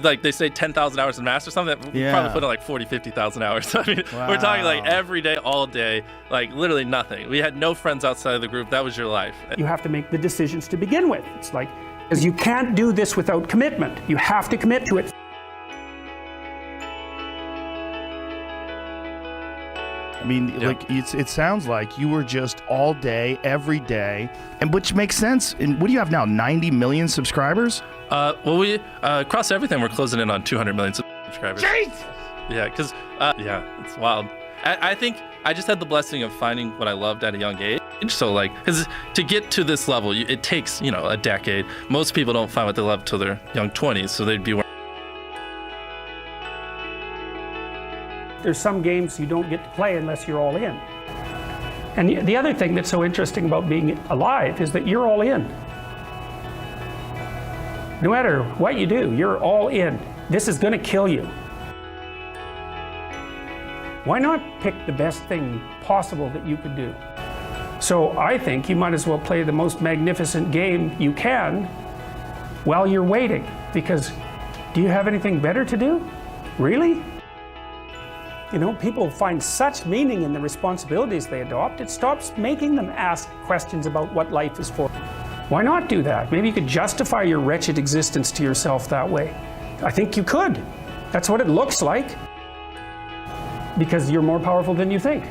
like they say 10,000 hours in math or something, we probably put in like 40, 50,000 hours. I mean, we're talking like every day, all day, like literally nothing. We had no friends outside of the group. That was your life. You have to make the decisions to begin with. It's like, because you can't do this without commitment. You have to commit to it. I mean, like it sounds like you were just all day, every day, and which makes sense. And what do you have now? 90 million subscribers? Well, we across everything, we're closing in on 200 million subscribers. Jeez! Yeah, because it's wild. I think I just had the blessing of finding what I loved at a young age. So like, because to get to this level, it takes a decade. Most people don't find what they love till their young 20s, so they'd be. There's some games you don't get to play unless you're all in. And the other thing that's so interesting about being alive is that you're all in. No matter what you do, you're all in. This is going to kill you. Why not pick the best thing possible that you could do? So I think you might as well play the most magnificent game you can while you're waiting. Because do you have anything better to do? Really? People find such meaning in the responsibilities they adopt, it stops making them ask questions about what life is for. Why not do that? Maybe you could justify your wretched existence to yourself that way. I think you could. That's what it looks like. Because you're more powerful than you think.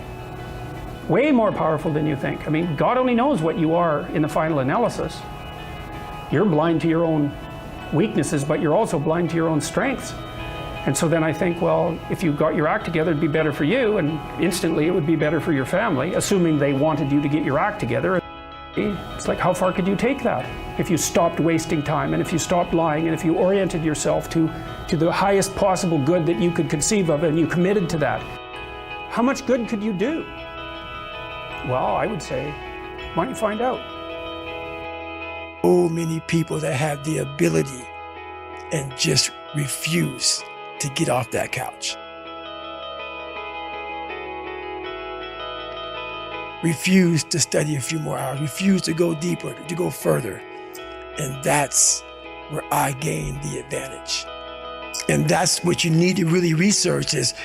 Way more powerful than you think. I mean, God only knows what you are in the final analysis. You're blind to your own weaknesses, but you're also blind to your own strengths. And so then I think, well, if you got your act together, it'd be better for you, and instantly it would be better for your family, assuming they wanted you to get your act together. It's like, how far could you take that? If you stopped wasting time, and if you stopped lying, and if you oriented yourself to the highest possible good that you could conceive of, and you committed to that, how much good could you do? Well, I would say, why don't you find out? So many people that have the ability and just refuse to get off that couch. Refuse to study a few more hours, refuse to go deeper, to go further. And that's where I gain the advantage. And that's what you need to really research is,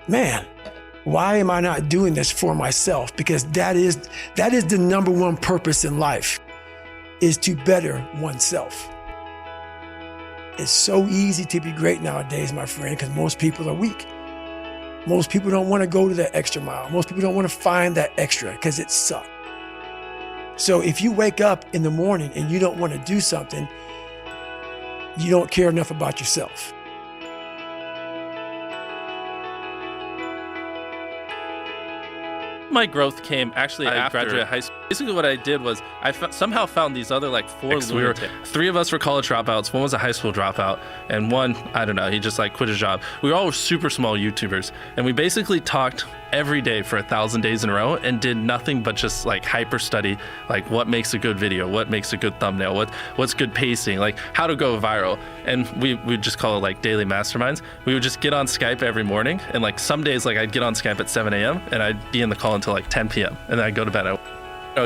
man, why am I not doing this for myself? Because that is the number one purpose in life, is to better oneself. It's so easy to be great nowadays, my friend, because most people are weak. Most people don't want to go to that extra mile. Most people don't want to find that extra because it sucks. So if you wake up in the morning and you don't want to do something, you don't care enough about yourself. My growth came actually after I graduated high school. Basically what I did was I somehow found these other like four lunatics. Three of us were college dropouts, one was a high school dropout, and one, I don't know, he just like quit his job. We were all super small YouTubers, and we basically talked every day for 1,000 days in a row and did nothing but just like hyper study, like what makes a good video, what makes a good thumbnail, what's good pacing, like how to go viral. And we'd just call it like daily masterminds. We would just get on Skype every morning, and like some days like I'd get on Skype at 7 a.m. and I'd be in the call until like 10 p.m. and then I'd go to bed.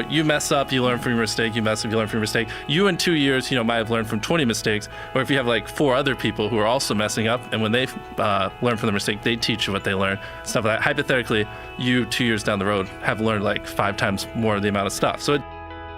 You mess up, you learn from your mistake, you mess up, you learn from your mistake. You in 2 years, might have learned from 20 mistakes, or if you have like 4 other people who are also messing up, and when they learn from the mistake, they teach you what they learn, stuff like that. Hypothetically, you 2 years down the road have learned like 5 times more of the amount of stuff. So